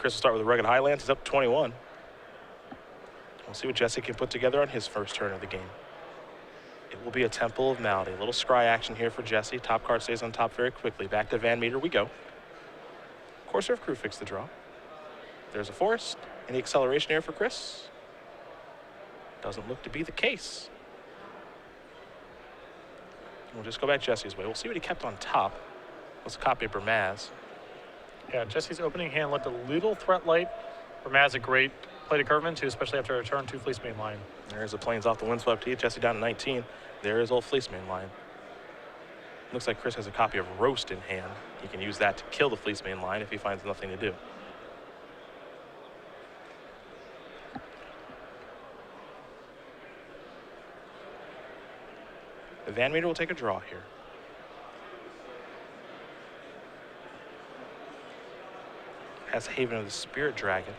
Chris will start with a rugged Highlands. He's up 21. We'll see what Jesse can put together on his first turn of the game. It will be a Temple of Malady. A little scry action here for Jesse. Top card stays on top very quickly. Back to VanMeter we go. Courser of Kruphix the draw. There's a Forest. Any acceleration here for Chris? Doesn't look to be the case. We'll just go back Jesse's way. We'll see what he kept on top. Let's copy Bermaz. Yeah, Jesse's opening hand looked a little threat light. Bermaz a great play to curve into, especially after a turn to Fleece Main line. There's the Plains off the windswept tee. Jesse down to 19. There is old Fleece Main line. Looks like Chris has a copy of Roast in hand. He can use that to kill the Fleece Main line if he finds nothing to do. The VanMeter will take a draw here. Has Haven of the Spirit Dragon.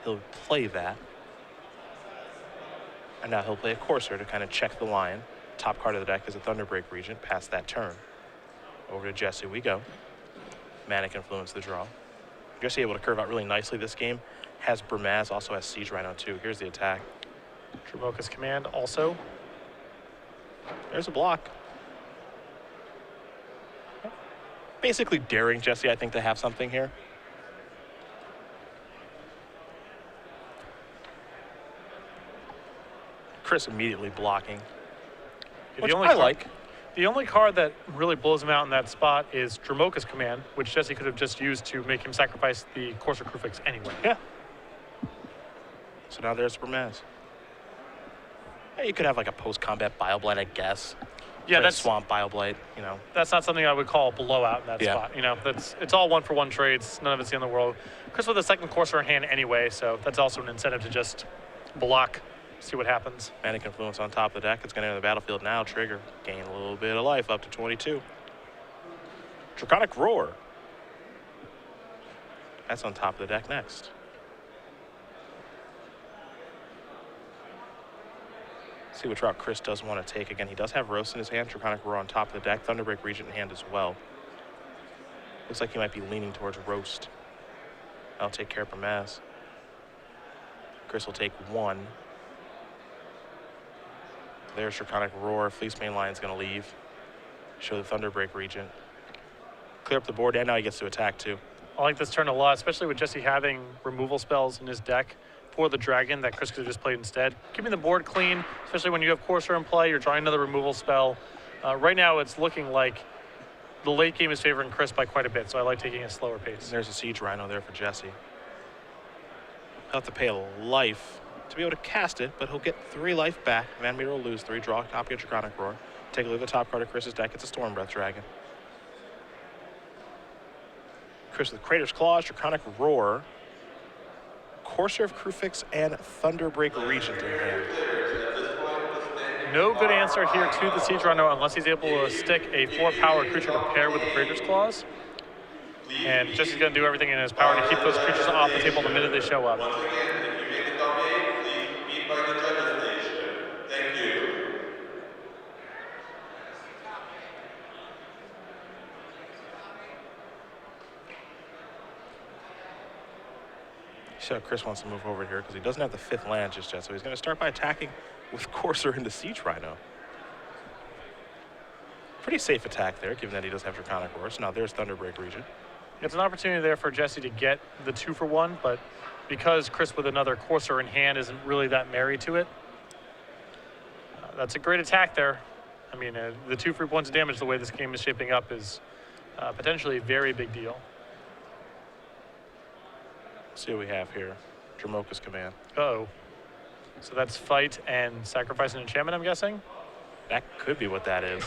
He'll play that. And now he'll play a Courser to kind of check the line. Top card of the deck is a Thunderbreak Regent past that turn. Over to Jesse we go. Manic Influence the draw. Jesse able to curve out really nicely this game. Has Bermaz, also has Siege Rhino too. Here's the attack. Dromoka's Command also. There's a block. Basically daring Jesse, I think, to have something here. Chris immediately blocking, which I like. The only card that really blows him out in that spot is Dromoka's Command, which Jesse could have just used to make him sacrifice the Courser Kruphix anyway. Yeah. So now there's Bermaz. Yeah, you could have like a post-combat Bioblight, I guess. Yeah, that's Swamp Bioblight, you know. That's not something I would call a blowout in that spot. You know, it's all 1-for-1 trades. None of it's the end of the world. Chris with a second Courser in hand anyway, so that's also an incentive to just block. See what happens. Manic Influence on top of the deck. It's going to enter the battlefield now. Trigger. Gain a little bit of life up to 22. Draconic Roar. That's on top of the deck next. See what route Chris does want to take. Again, he does have Roast in his hand. Draconic Roar on top of the deck. Thunderbreak Regent in hand as well. Looks like he might be leaning towards Roast. I'll take care of Bermaz. Chris will take one. There's Draconic Roar. Fleece Main Line's going to leave. Show the Thunderbreak Regent. Clear up the board, and now he gets to attack too. I like this turn a lot, especially with Jesse having removal spells in his deck for the Dragon that Chris could have just played instead. Keeping the board clean, especially when you have Courser in play, you're drawing another removal spell. Right now, it's looking like the late game is favoring Chris by quite a bit, so I like taking a slower pace. There's a Siege Rhino there for Jesse. He'll have to pay a life to be able to cast it, but he'll get 3 life back. VanMeter will lose 3. Draw a copy of Draconic Roar. Take a look at the top card of Chris's deck. It's a Storm Breath Dragon. Chris with Crater's Claws, Draconic Roar, Courser of Kruphix, and Thunderbreak Regent in hand. No good answer here to the Siege Rhino unless he's able to stick a 4-power creature to pair with the Crater's Claws. And Jesse's going to do everything in his power to keep those creatures off the table the minute they show up. So Chris wants to move over here because he doesn't have the 5th land just yet. So he's going to start by attacking with Courser into Siege Rhino. Pretty safe attack there, given that he does have Draconic Roar. So now there's Thunderbreak Regent. It's an opportunity there for Jesse to get the 2-for-1, but because Chris with another Courser in hand isn't really that married to it, that's a great attack there. I mean, the 2 free points of damage, the way this game is shaping up, is potentially a very big deal. See what we have here. Dromoka's Command. Uh-oh. So that's fight and sacrifice an enchantment, I'm guessing? That could be what that is.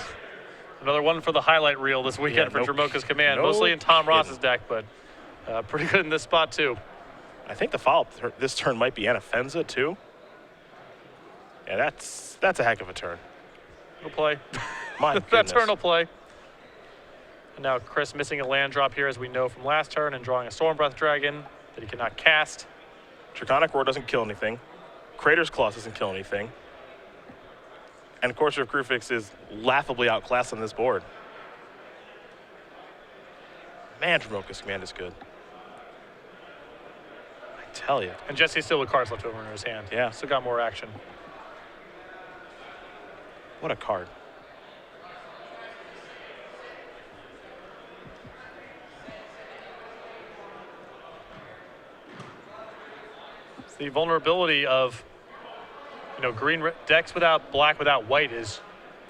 Another one for the highlight reel this weekend for Dromoka's Command. Mostly in Tom Ross's deck, but pretty good in this spot too. I think the follow-up this turn might be Anafenza too. Yeah, that's a heck of a turn. He'll play. My that goodness. turn will play. And now Chris missing a land drop here, as we know from last turn, and drawing a Storm Breath Dragon that he cannot cast. Draconic Roar doesn't kill anything. Crater's Claws doesn't kill anything. And Courser of Kruphix is laughably outclassed on this board. Man, Dromoka's Command is good. Hell yeah. And Jesse still with cards left over in his hand. Yeah. Still got more action. What a card. It's the vulnerability of, green decks without black, without white is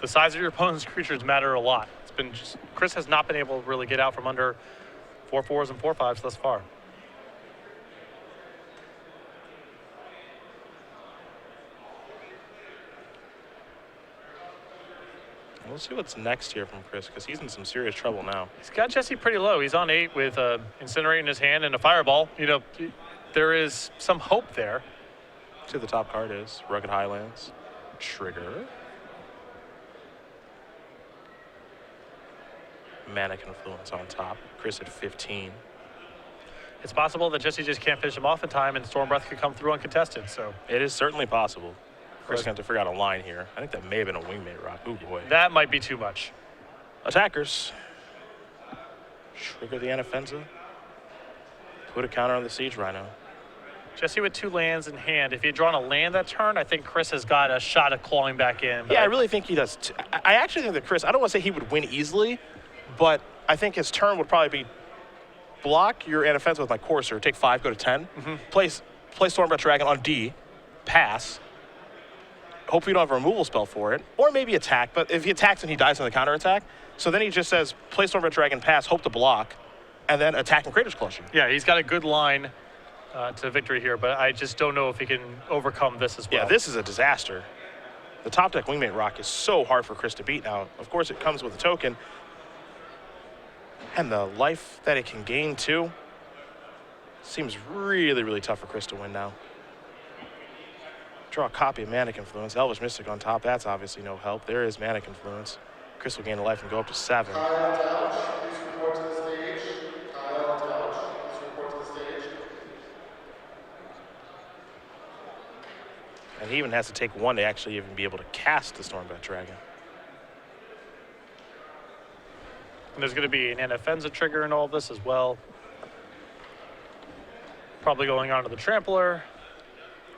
the size of your opponent's creatures matter a lot. It's been just, Chris has not been able to really get out from under 4/4s and 4/5s thus far. We'll see what's next here from Chris, because he's in some serious trouble now. He's got Jesse pretty low. He's on 8 with Incinerate in his hand and a Fireball. There is some hope there. See what the top card is. Rugged Highlands. Trigger. Manic Influence on top. Chris at 15. It's possible that Jesse just can't finish him off in time and Storm Breath could come through uncontested. So It is certainly possible. Chris going to figure out a line here. I think that may have been a Wingmate Rock. Ooh, boy. that might be too much. Attackers. Trigger the Anafenza. Put a counter on the Siege Rhino. Jesse with 2 lands in hand. If he had drawn a land that turn, I think Chris has got a shot at clawing back in. Yeah, I really think he does. I actually think that Chris, I don't want to say he would win easily, but I think his turn would probably be block your Anafenza with my Courser, take 5, go to 10, play Stormbreath Dragon on D, pass. Hopefully you don't have a removal spell for it, or maybe attack, but if he attacks and he dies on the counter attack, so then he just says, play Stormbreath Dragon, pass, hope to block, and then attack and Kratos Clutch you. Yeah, he's got a good line to victory here, but I just don't know if he can overcome this as well. Yeah, this is a disaster. The top deck Wingmate Rock is so hard for Chris to beat now. Of course, it comes with a token, and the life that it can gain, too, seems really, really tough for Chris to win now. Draw a copy of Manic Influence. Elvish Mystic on top. That's obviously no help. There is Manic Influence. Chris will gain a life and go up to 7. Kyle Couch, please report to the stage. Kyle Couch, please report to the stage. And he even has to take 1 to actually even be able to cast the Stormbreath Dragon. And there's going to be an Anafenza trigger in all of this as well. Probably going on to the Trampler.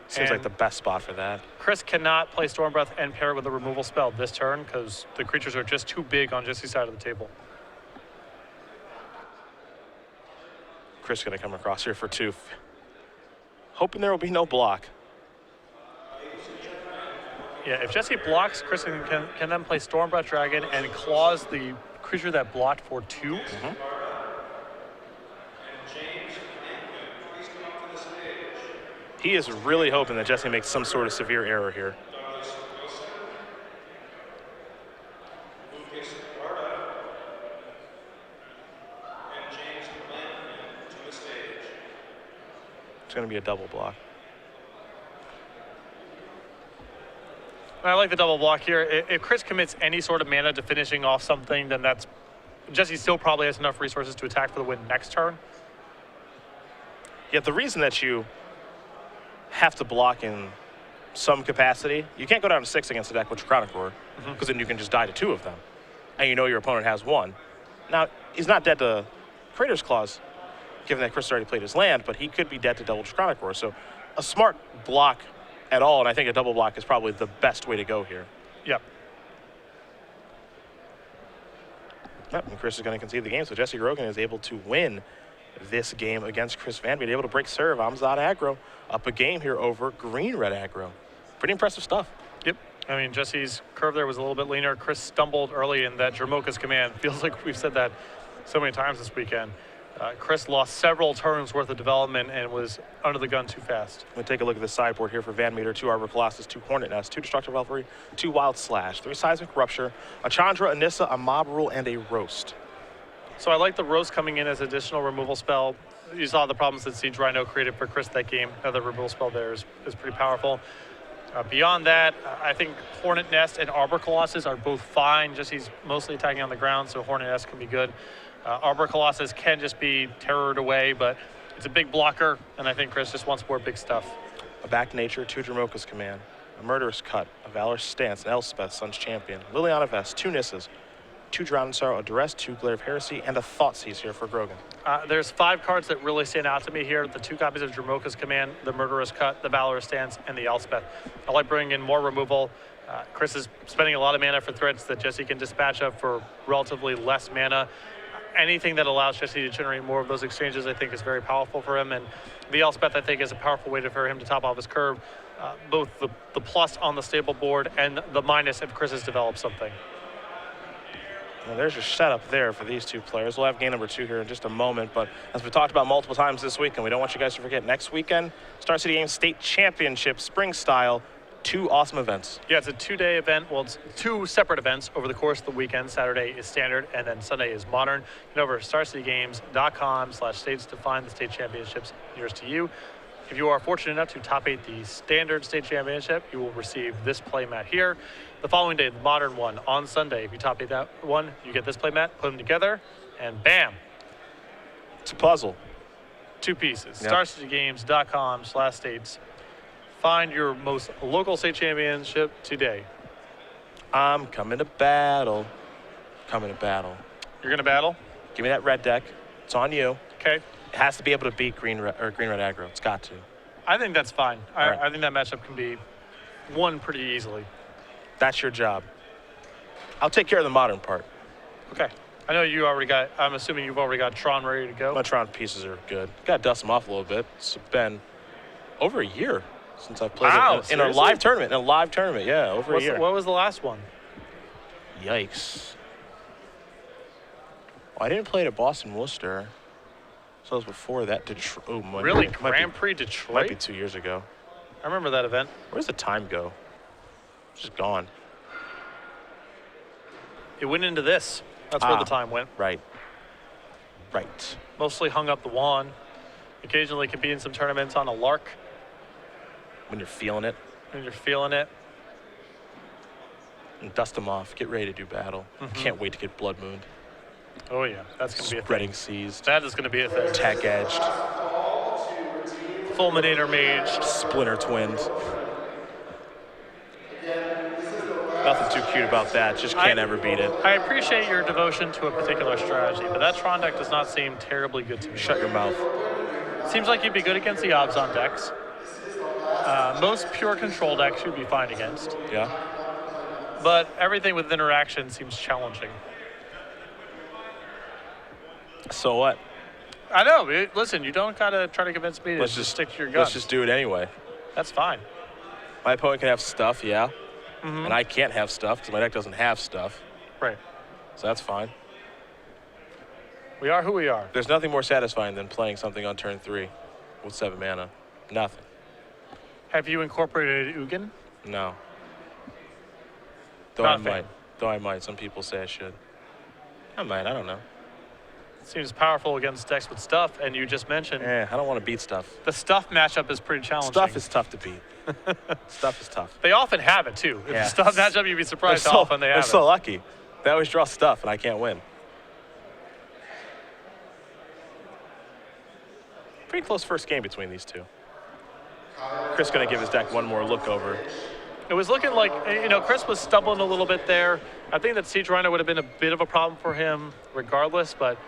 Seems like And the best spot for that. Chris cannot play Storm Breath and pair it with a removal spell this turn because the creatures are just too big on Jesse's side of the table. Chris going to come across here for 2. Hoping there will be no block. Yeah, if Jesse blocks, Chris can then play Storm Breath Dragon and claws the creature that blocked for 2. He is really hoping that Jesse makes some sort of severe error here. It's going to be a double block. I like the double block here. If Chris commits any sort of mana to finishing off something, then that's Jesse still probably has enough resources to attack for the win next turn. Yet the reason that you have to block in some capacity, you can't go down to 6 against a deck with Chronic Roar, because then you can just die to 2 of them, and you know your opponent has 1. Now, he's not dead to Kratos Claws, given that Chris already played his land, but he could be dead to double Chronic Roar. So a smart block at all, and I think a double block is probably the best way to go here. Yep. Yep, and Chris is going to concede the game, so Jesse Grogan is able to win this game against Chris VanMeter, able to break serve. Amzad aggro up a game here over green-red aggro. Pretty impressive stuff. Yep. I mean, Jesse's curve there was a little bit leaner. Chris stumbled early in that Jermoka's command. Feels like we've said that so many times this weekend. Chris lost several turns worth of development and was under the gun too fast. We'll take a look at the sideboard here for VanMeter. 2 Arbor Colossus, 2 Hornet Nest, 2 Destructive Revelry, 2 Wild Slash, 3 Seismic Rupture, a Chandra, a Nissa, a Mob Rule, and a Roast. So I like the Roast coming in as additional removal spell. You saw the problems that Siege Rhino created for Chris that game. Another removal spell there is pretty powerful. Beyond that, I think Hornet Nest and Arbor Colossus are both fine. Jesse's mostly attacking on the ground, so Hornet Nest can be good. Arbor Colossus can just be terrored away, but it's a big blocker, and I think Chris just wants more big stuff. A Back Nature, 2 Dromoka's Command, a Murderous Cut, a Valorous Stance, an Elspeth, Sun's Champion, Liliana Vest, 2 Nissas, 2 Drowned Sorrow, a Duress, 2 Glare of Heresy, and a Thoughtseize here for Grogan. There's 5 cards that really stand out to me here. The 2 copies of Dromoka's Command, the Murderous Cut, the Valorous Stance, and the Elspeth. I like bringing in more removal. Chris is spending a lot of mana for threats that Jesse can dispatch of for relatively less mana. Anything that allows Jesse to generate more of those exchanges, I think, is very powerful for him. And the Elspeth, I think, is a powerful way for him to top off his curve. Both the plus on the stable board and the minus if Chris has developed something. Well, there's your setup there for these 2 players. We'll have game number 2 here in just a moment, but as we talked about multiple times this weekend, we don't want you guys to forget next weekend, Star City Games State Championship, spring style, 2 awesome events. Yeah, it's a 2-day event. Well, it's 2 separate events over the course of the weekend. Saturday is standard, and then Sunday is modern. Get over to starcitygames.com/states to find the state championships nearest to you. If you are fortunate enough to top 8 the standard state championship, you will receive this playmat here. The following day, the modern one, on Sunday, if you top 8 that one, you get this playmat, put them together, and bam. It's a puzzle. 2 pieces. Yep. starcitygames.com/states. Find your most local state championship today. I'm coming to battle. Coming to battle. You're going to battle? Give me that red deck. It's on you. Okay. It has to be able to beat green red aggro. It's got to. I think that's fine. Right. I think that matchup can be won pretty easily. That's your job. I'll take care of the modern part. Okay. I know you already got, I'm assuming you've already got Tron ready to go. My Tron pieces are good. Got to dust them off a little bit. It's been over a year since I've played it in a live tournament. In a live tournament, yeah, over a year. What was the last one? Yikes. Well, I didn't play it at Boston Worcester. So it was before that. Detroit. Oh, really? Grand Prix Detroit? Might be 2 years ago. I remember that event. Where does the time go? It's just gone. It went into this. That's where the time went. Right. Right. Mostly hung up the wand. Occasionally compete in some tournaments on a lark. When you're feeling it. When you're feeling it. And dust them off. Get ready to do battle. Can't wait to get Blood Mooned. Oh, yeah. That's going to be a thing. Spreading Seized. That is going to be a thing. Tech Edged. Fulminator Mage. Splinter Twins. Nothing too cute about that. Just can't ever beat it. I appreciate your devotion to a particular strategy, but that Tron deck does not seem terribly good to me. Shut your mouth. Seems like you'd be good against the Obzon decks. Most pure control decks you'd be fine against. Yeah. But everything with interaction seems challenging. So what? I know. Listen, you don't got to try to convince me to just stick to your guns. Let's just do it anyway. That's fine. My opponent can have stuff, yeah. And I can't have stuff because my deck doesn't have stuff. Right. So that's fine. We are who we are. There's nothing more satisfying than playing something on turn 3 with 7 mana. Nothing. Have you incorporated Ugin? No. Though Not I a fan. might. Though I might. Some people say I should. I might. I don't know. Seems powerful against decks with stuff, and you just mentioned I don't want to beat stuff. the stuff matchup is pretty challenging. Stuff is tough to beat. Stuff is tough. They often have it, too. If Yeah. the stuff matchup, you'd be surprised how often they have They're it. so lucky. They always draw stuff, and I can't win. Pretty close first game between these two. Chris going to give his deck one more look over. It was looking like, Chris was stumbling a little bit there. I think that Siege Rhino would have been a bit of a problem for him regardless, but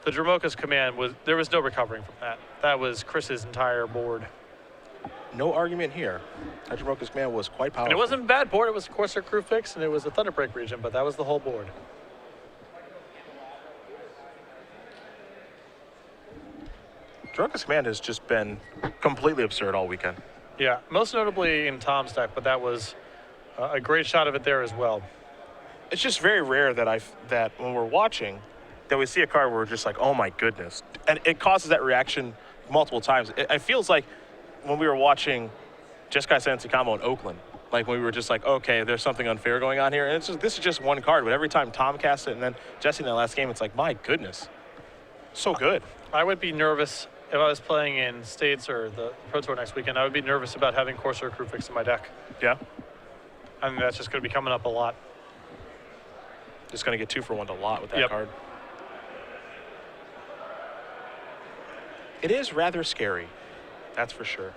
the Dromoka's Command, there was no recovering from that. That was Chris's entire board. No argument here. Hydromoka's Command was quite powerful. And it wasn't a bad board. It was Corsair Crew Fix, and it was the Thunderbreak region, but that was the whole board. Hydromoka's Command has just been completely absurd all weekend. Yeah, most notably in Tom's deck, but that was a great shot of it there as well. It's just very rare that when we're watching, that we see a card where we're just like, oh my goodness. And it causes that reaction multiple times. It feels like when we were watching Jeskai Sensi combo in Oakland, like when we were just like, okay, there's something unfair going on here. And this is just one card, but every time Tom casts it and then Jesse in that last game, it's like, my goodness. So good. I would be nervous if I was playing in States or the Pro Tour next weekend. I would be nervous about having Corsair Crew Fix in my deck. Yeah. I think that's just going to be coming up a lot. Just going to get 2-for-1 a lot with that card. It is rather scary. That's for sure.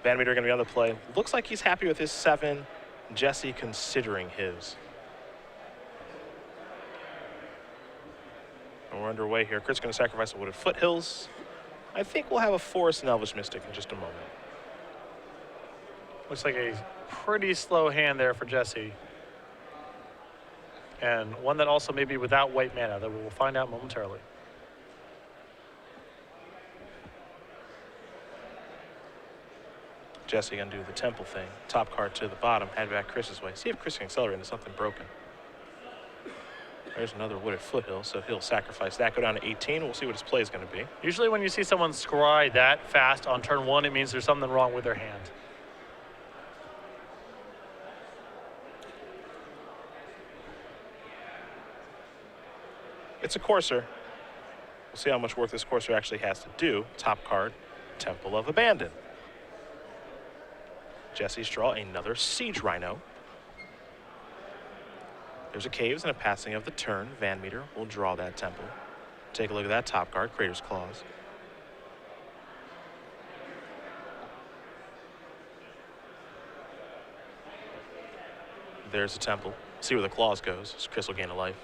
VanMeter going to be on the play. Looks like he's happy with his 7 Jesse considering his. And we're underway here. Chris going to sacrifice the Wooded Foothills. I think we'll have a Forest and Elvish Mystic in just a moment. Looks like a pretty slow hand there for Jesse. And one that also may be without white mana that we will find out momentarily. Jesse going to do the Temple thing. Top card to the bottom, head back Chris's way. See if Chris can accelerate into something broken. There's another Wooded Foothill, so he'll sacrifice that, go down to 18. We'll see what his play is going to be. Usually when you see someone scry that fast on turn 1, it means there's something wrong with their hand. It's a Courser. We'll see how much work this Courser actually has to do. Top card, Temple of Abandon. Jesse's draw another Siege Rhino. There's a Caves and a passing of the turn. VanMeter will draw that Temple. Take a look at that top card, Crater's Claws. There's the Temple. See where the Claws goes. So Chris will gain a life.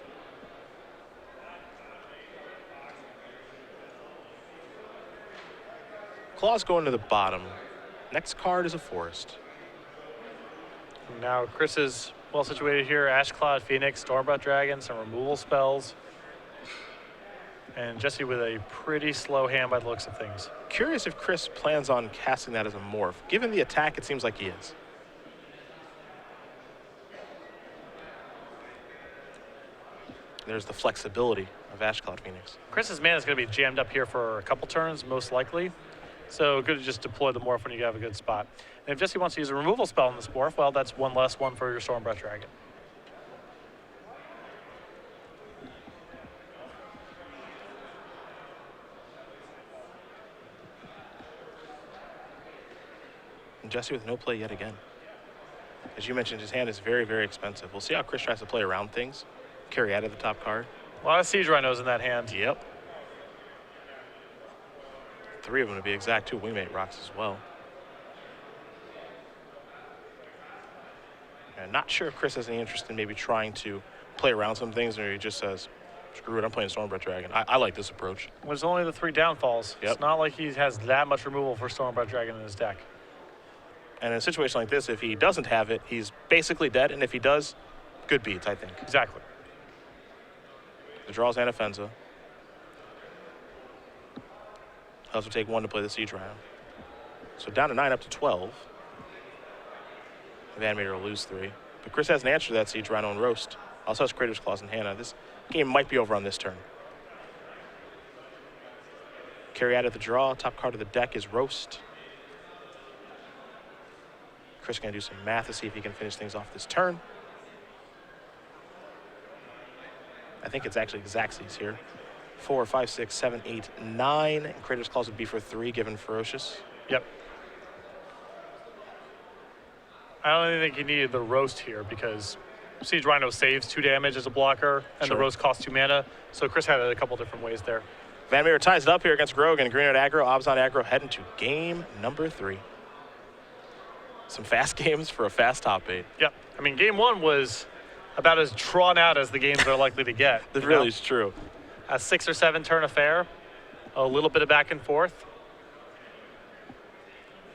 Claws going to the bottom. Next card is a Forest. Now Chris is well situated here. Ash Cloud, Phoenix, Stormbreath Dragon, some removal spells. And Jesse with a pretty slow hand by the looks of things. Curious if Chris plans on casting that as a morph. Given the attack, it seems like he is. There's the flexibility of Ash Cloud Phoenix. Chris's mana is going to be jammed up here for a couple turns, most likely. So good to just deploy the morph when you have a good spot. And if Jesse wants to use a removal spell in this morph, well, that's one less one for your Stormbreath Dragon. And Jesse with no play yet again. As you mentioned, his hand is very, very expensive. We'll see how Chris tries to play around things. Carry out of the top card. A lot of Siege Rhinos in that hand. Yep. 3 of them to be exact, 2 Wingmate Rocks as well. And not sure if Chris has any interest in maybe trying to play around some things, or he just says, screw it, I'm playing Stormbreath Dragon. I like this approach. There's only the 3 downfalls. Yep. It's not like he has that much removal for Stormbreath Dragon in his deck. And in a situation like this, if he doesn't have it, he's basically dead. And if he does, good beats, I think. Exactly. The draws Anafenza. He'll also take 1 to play the Siege Rhino. So down to 9, up to 12. VanMeter will lose 3. But Chris has an answer to that Siege Rhino and Roast. Also has Crater's Claws in hand. This game might be over on this turn. Carry out of the draw. Top card of the deck is Roast. Chris is going to do some math to see if he can finish things off this turn. I think it's actually Xaxes here. 4, 5, 6, 7, 8, 9. And Crater's Claws would be for 3, given Ferocious. Yep. I don't even think he needed the Roast here because Siege Rhino saves 2 damage as a blocker, and Sure. the Roast costs 2 mana. So Chris had it a couple different ways there. VanMeter ties it up here against Grogan. Green out aggro, Obs on aggro, heading to game number 3. Some fast games for a fast top 8. Yep. I mean, game 1 was about as drawn out as the games are likely to get. That you really know? is true. A 6 or 7 turn affair, a little bit of back and forth.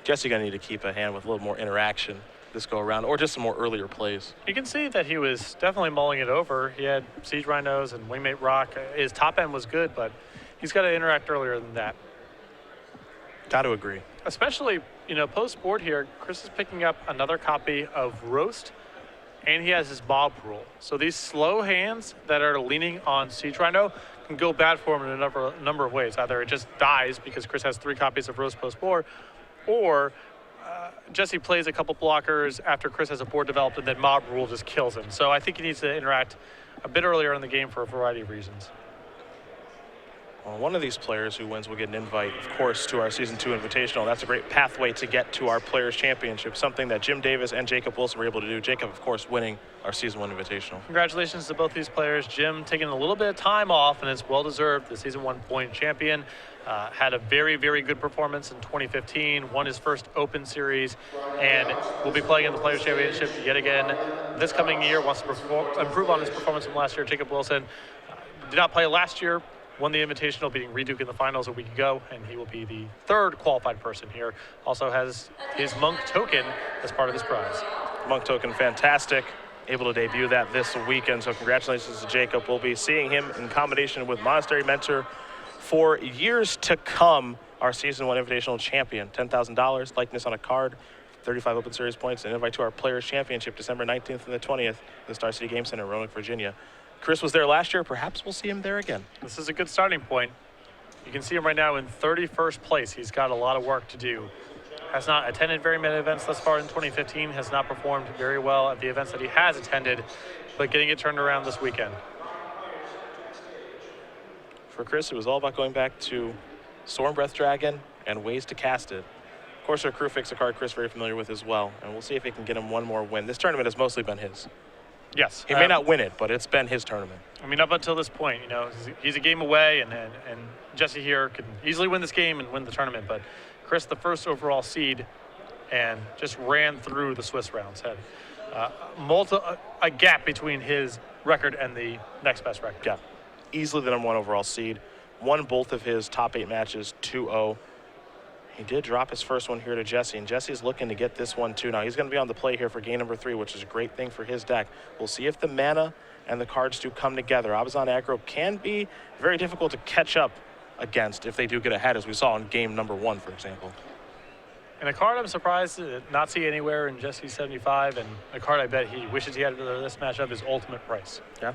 Jesse going to need to keep a hand with a little more interaction this go around, or just some more earlier plays. You can see that he was definitely mulling it over. He had Siege Rhinos and Wingmate Rock. His top end was good, but he's got to interact earlier than that. Got to agree. Especially, you know, post-board here, Chris is picking up another copy of Roast, and he has his Mob Rule. So these slow hands that are leaning on Siege Rhino can go bad for him in a number of ways. Either it just dies because Chris has 3 copies of Roast post-board, or Jesse plays a couple blockers after Chris has a board developed, and then Mob Rule just kills him. So I think he needs to interact a bit earlier in the game for a variety of reasons. Well, one of these players who wins will get an invite, of course, to our Season 2 Invitational. That's a great pathway to get to our Players' Championship, something that Jim Davis and Jacob Wilson were able to do. Jacob, of course, winning our Season 1 Invitational. Congratulations to both these players. Jim taking a little bit of time off, and it's well-deserved. The Season 1 point champion had a very, very good performance in 2015, won his first Open Series, and will be playing in the Players' Championship yet again this coming year. Wants to improve on his performance from last year. Jacob Wilson did not play last year. Won the Invitational, beating Reduke in the finals a week ago, and he will be the third qualified person here. Also has his Monk token as part of his prize. Monk token, fantastic. Able to debut that this weekend, so congratulations to Jacob. We'll be seeing him in combination with Monastery Mentor for years to come. Our Season 1 Invitational champion, $10,000, likeness on a card, 35 Open Series points, and invite to our Players' Championship December 19th and the 20th at the Star City Game Center in Roanoke, Virginia. Chris was there last year. Perhaps we'll see him there again. This is a good starting point. You can see him right now in 31st place. He's got a lot of work to do. Has not attended very many events thus far in 2015, has not performed very well at the events that he has attended, but getting it turned around this weekend. For Chris, it was all about going back to Storm Breath Dragon and ways to cast it. Of course, our crew fix a card Chris very familiar with as well, and we'll see if he can get him one more win. This tournament has mostly been his. Yes. He may not win it, but it's been his tournament. I mean, up until this point, you know, he's a game away, and Jesse here could easily win this game and win the tournament, but Chris, the first overall seed, and just ran through the Swiss rounds. Had a gap between his record and the next best record. Yeah, easily the #1 overall seed. Won both of his top 8 matches 2-0. He did drop his first one here to Jesse, and Jesse's looking to get this one too. Now he's going to be on the play here for game number 3, which is a great thing for his deck. We'll see if the mana and the cards do come together. Abazan aggro can be very difficult to catch up against if they do get ahead, as we saw in game number 1, for example. And a card I'm surprised to not see anywhere in Jesse's 75, and a card I bet he wishes he had for this matchup is Ultimate Price. Yeah.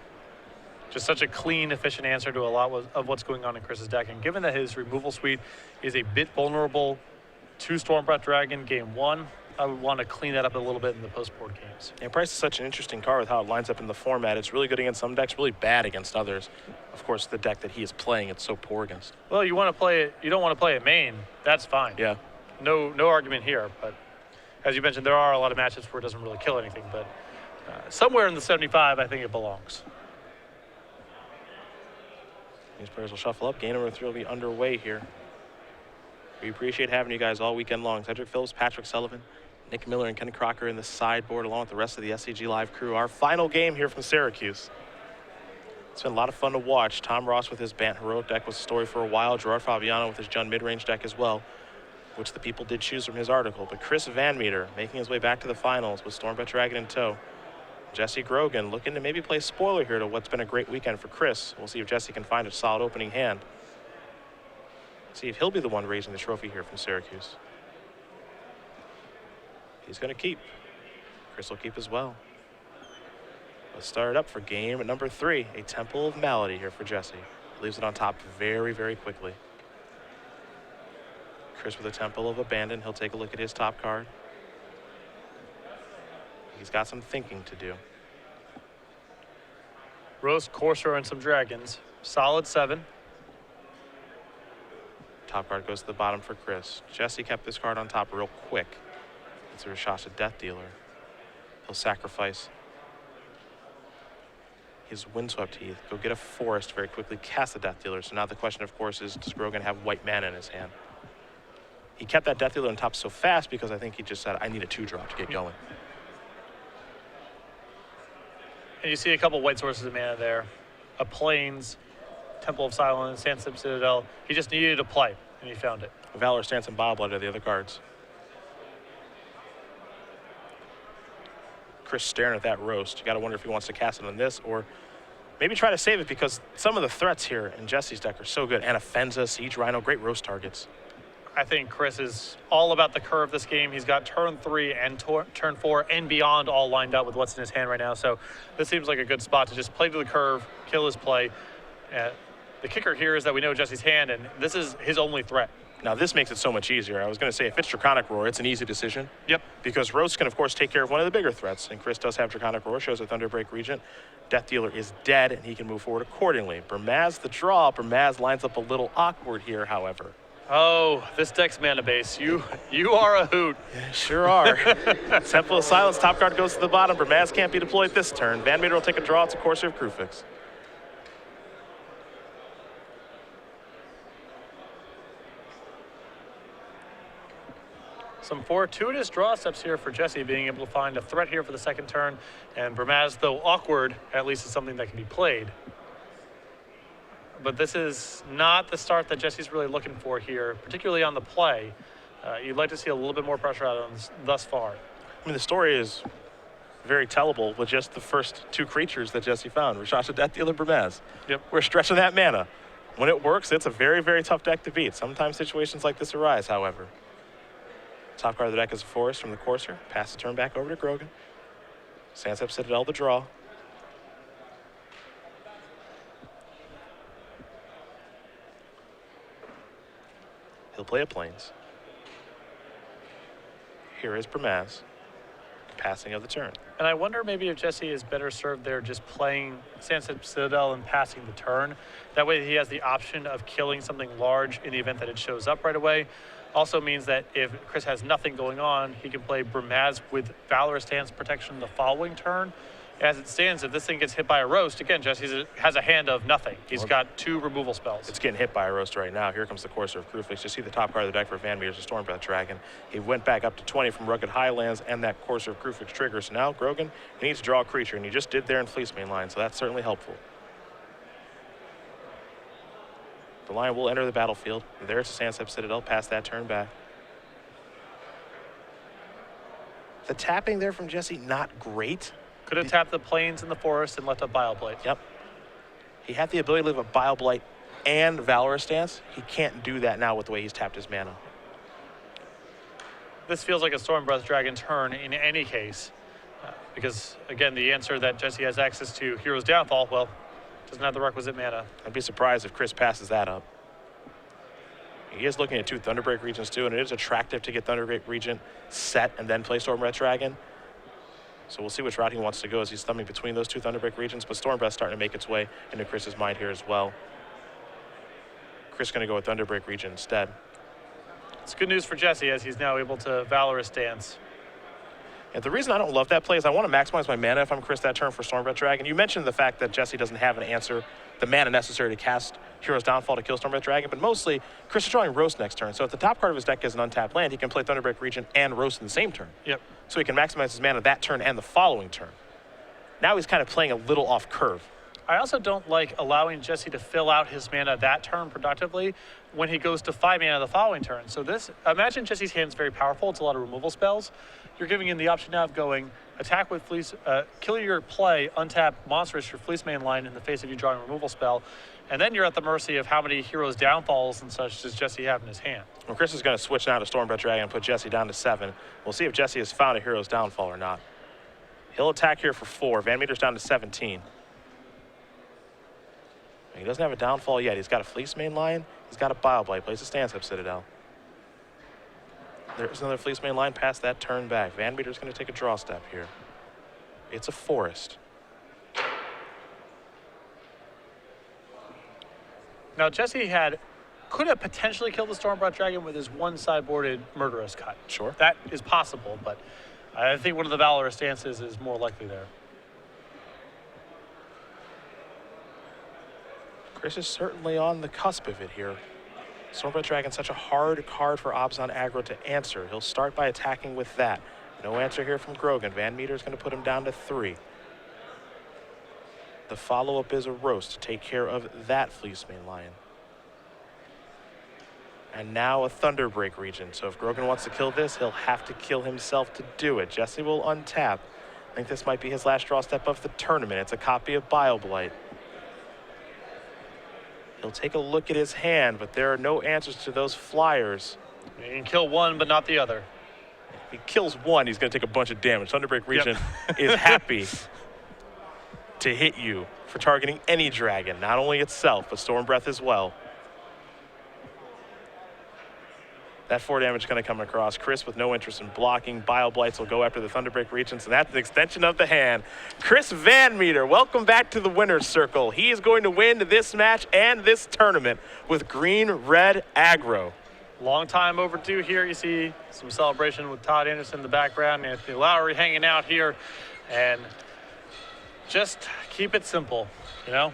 Just such a clean, efficient answer to a lot of what's going on in Chris's deck. And given that his removal suite is a bit vulnerable to Storm Breath Dragon game 1, I would want to clean that up a little bit in the post-board games. And Price is such an interesting card with how it lines up in the format. It's really good against some decks, really bad against others. Of course, the deck that he is playing, it's so poor against. Well, you want to play it. You don't want to play it main. That's fine. Yeah. No argument here. But as you mentioned, there are a lot of matchups where it doesn't really kill anything. But somewhere in the 75, I think it belongs. These players will shuffle up. Game number 3 will be underway here. We appreciate having you guys all weekend long. Cedric Phillips, Patrick Sullivan, Nick Miller, and Kenny Crocker in the sideboard, along with the rest of the SCG Live crew. Our final game here from Syracuse. It's been a lot of fun to watch. Tom Ross with his Bant Heroic deck was a story for a while. Gerard Fabiano with his Jund mid-range deck as well, which the people did choose from his article. But Chris VanMeter making his way back to the finals with Stormbreath Dragon in tow. Jesse Grogan looking to maybe play spoiler here to what's been a great weekend for Chris. We'll see if Jesse can find a solid opening hand. See if he'll be the one raising the trophy here from Syracuse. He's going to keep. Chris will keep as well. Let's start it up for game number 3, a Temple of Malady here for Jesse. Leaves it on top very, very quickly. Chris with a Temple of Abandon. He'll take a look at his top card. He's got some thinking to do. Roast, Corsair, and some dragons. Solid 7. Top card goes to the bottom for Chris. Jesse kept this card on top real quick. It's a Rashasha Death Dealer. He'll sacrifice his Windswept Heath. Go get a Forest very quickly, cast the Death Dealer. So now the question, of course, is does Grogan have white mana in his hand? He kept that Death Dealer on top so fast because I think he just said, I need a 2-drop to get going. And you see a couple white sources of mana there. A Plains, Temple of Silence, Sandstorm Citadel. He just needed a play, and he found it. Valor, Stance, and Bobblight are the other cards. Chris staring at that roast. You got to wonder if he wants to cast it on this or maybe try to save it because some of the threats here in Jesse's deck are so good. Anafenza, Siege Rhino, great roast targets. I think Chris is all about the curve this game. He's got turn 3 and turn 4 and beyond all lined up with what's in his hand right now. So this seems like a good spot to just play to the curve, kill his play. The kicker here is that we know Jesse's hand, and this is his only threat. Now this makes it so much easier. I was going to say if it's Draconic Roar, it's an easy decision. Yep. Because Roast can, of course, take care of one of the bigger threats. And Chris does have Draconic Roar, shows a Thunderbreak Regent. Death Dealer is dead, and he can move forward accordingly. Bermaz the draw. Bermaz lines up a little awkward here, however. Oh, this deck's mana base. You are a hoot. Yeah, sure are. Temple of Silence, top card goes to the bottom. Bermaz can't be deployed this turn. VanMeter will take a draw. It's a Courser of Krufix. Some fortuitous draw steps here for Jesse, being able to find a threat here for the second turn. And Bermaz, though awkward, at least is something that can be played. But this is not the start that Jesse's really looking for here, particularly on the play. You'd like to see a little bit more pressure out of him thus far. I mean, the story is very tellable with just the first two creatures that Jesse found, Rashasha, Death Dealer, Bermaz. Yep. We're stretching that mana. When it works, it's a very, very tough deck to beat. Sometimes situations like this arise, however. Top card of the deck is a Forest from the Courser. Pass the turn back over to Grogan. Sandsep Citadel the draw. He'll play a Plains. Here is Bermaz. Passing of the turn. And I wonder maybe if Jesse is better served there just playing Sandsep Citadel and passing the turn. That way he has the option of killing something large in the event that it shows up right away. Also means that if Chris has nothing going on, he can play Bermaz with Valorous Stance protection the following turn. As it stands, if this thing gets hit by a Roast, again, Jesse has a hand of nothing. He's got 2 removal spells. It's getting hit by a Roast right now. Here comes the Courser of Krufix. You see the top card of the deck for VanMeter is a Stormbreath Dragon. He went back up to 20 from Rugged Highlands, and that Courser of Krufix triggers. So now Grogan, he needs to draw a creature, and he just did there in Fleece main line, so that's certainly helpful. The Lion will enter the battlefield. There's a Sandsep Citadel, pass that turn back. The tapping there from Jesse, not great. Could have tapped the Plains and the Forest and left up Bile-Blight. Yep. He had the ability to leave a Bile-Blight and Valorous Stance. He can't do that now with the way he's tapped his mana. This feels like a Stormbreath Dragon turn in any case. Because, again, the answer that Jesse has access to, Hero's Downfall, well, doesn't have the requisite mana. I'd be surprised if Chris passes that up. He is looking at 2 Thunderbreak Regents too, and it is attractive to get Thunderbreak Regent set and then play Stormbreath Dragon. So we'll see which route he wants to go as he's thumbing between those 2 Thunderbreak Regents, but Stormbreath's starting to make its way into Chris's mind here as well. Chris going to go with Thunderbreak Regent instead. It's good news for Jesse as he's now able to Valorous Stance. And the reason I don't love that play is I want to maximize my mana if I'm Chris that turn for Stormbreath Dragon. You mentioned the fact that Jesse doesn't have an answer, the mana necessary to cast Hero's Downfall to kill Stormbreath Dragon, but mostly Chris is drawing Roast next turn. So if the top card of his deck is an untapped land, he can play Thunderbreak Regent and Roast in the same turn. Yep. So he can maximize his mana that turn and the following turn. Now he's kind of playing a little off curve. I also don't like allowing Jesse to fill out his mana that turn productively when he goes to 5 mana the following turn. So this, imagine Jesse's hand's very powerful. It's a lot of removal spells. You're giving him the option now of going attack with Fleece, kill your play, untap monstrous your Fleece main line in the face of you drawing a removal spell. And then you're at the mercy of how many Heroes Downfalls and such does Jesse have in his hand. Well, Chris is going to switch now to Stormbreath Dragon and put Jesse down to 7. We'll see if Jesse has found a Hero's Downfall or not. He'll attack here for 4. VanMeter's down to 17. He doesn't have a downfall yet. He's got a Fleece main line. He's got a Bile-Blight. Plays a Sandsep Citadel. There's another Fleece main line past that turn back. VanMeter's going to take a draw step here. It's a Forest. Now Jesse could have potentially killed the Stormbreath Dragon with his one sideboarded Murderous Cut. Sure. That is possible, but I think one of the Valorous Stances is more likely there. Chris is certainly on the cusp of it here. Stormbreath Dragon's such a hard card for Abzan aggro to answer. He'll start by attacking with that. No answer here from Grogan. VanMeter's going to put him down to 3. The follow-up is a Roast to take care of that Fleece main line. And now a Thunderbreak Regent. So if Grogan wants to kill this, he'll have to kill himself to do it. Jesse will untap. I think this might be his last draw step of the tournament. It's a copy of Bile-Blight. He'll take a look at his hand, but there are no answers to those flyers. You can kill one, but not the other. If he kills one, he's going to take a bunch of damage. Thunderbreak Regent is happy to hit you for targeting any dragon, not only itself, but Stormbreath as well. That 4 damage going to come across. Chris with no interest in blocking. Bile Blights will go after the Thunderbreak Regents, and that's an extension of the hand. Chris VanMeter, welcome back to the winner's circle. He is going to win this match and this tournament with green-red aggro. Long time overdue here. You see some celebration with Todd Anderson in the background, Anthony Lowry hanging out here, and just keep it simple, you know?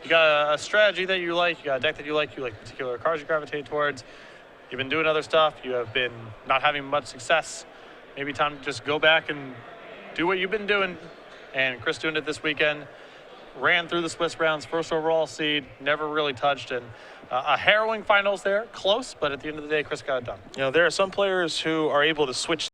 You got a strategy that you like, you got a deck that you like particular cards you gravitate towards. You've been doing other stuff. You have been not having much success. Maybe time to just go back and do what you've been doing. And Chris doing it this weekend. Ran through the Swiss rounds, first overall seed, never really touched. And a harrowing finals there, close, but at the end of the day, Chris got it done. You know, there are some players who are able to switch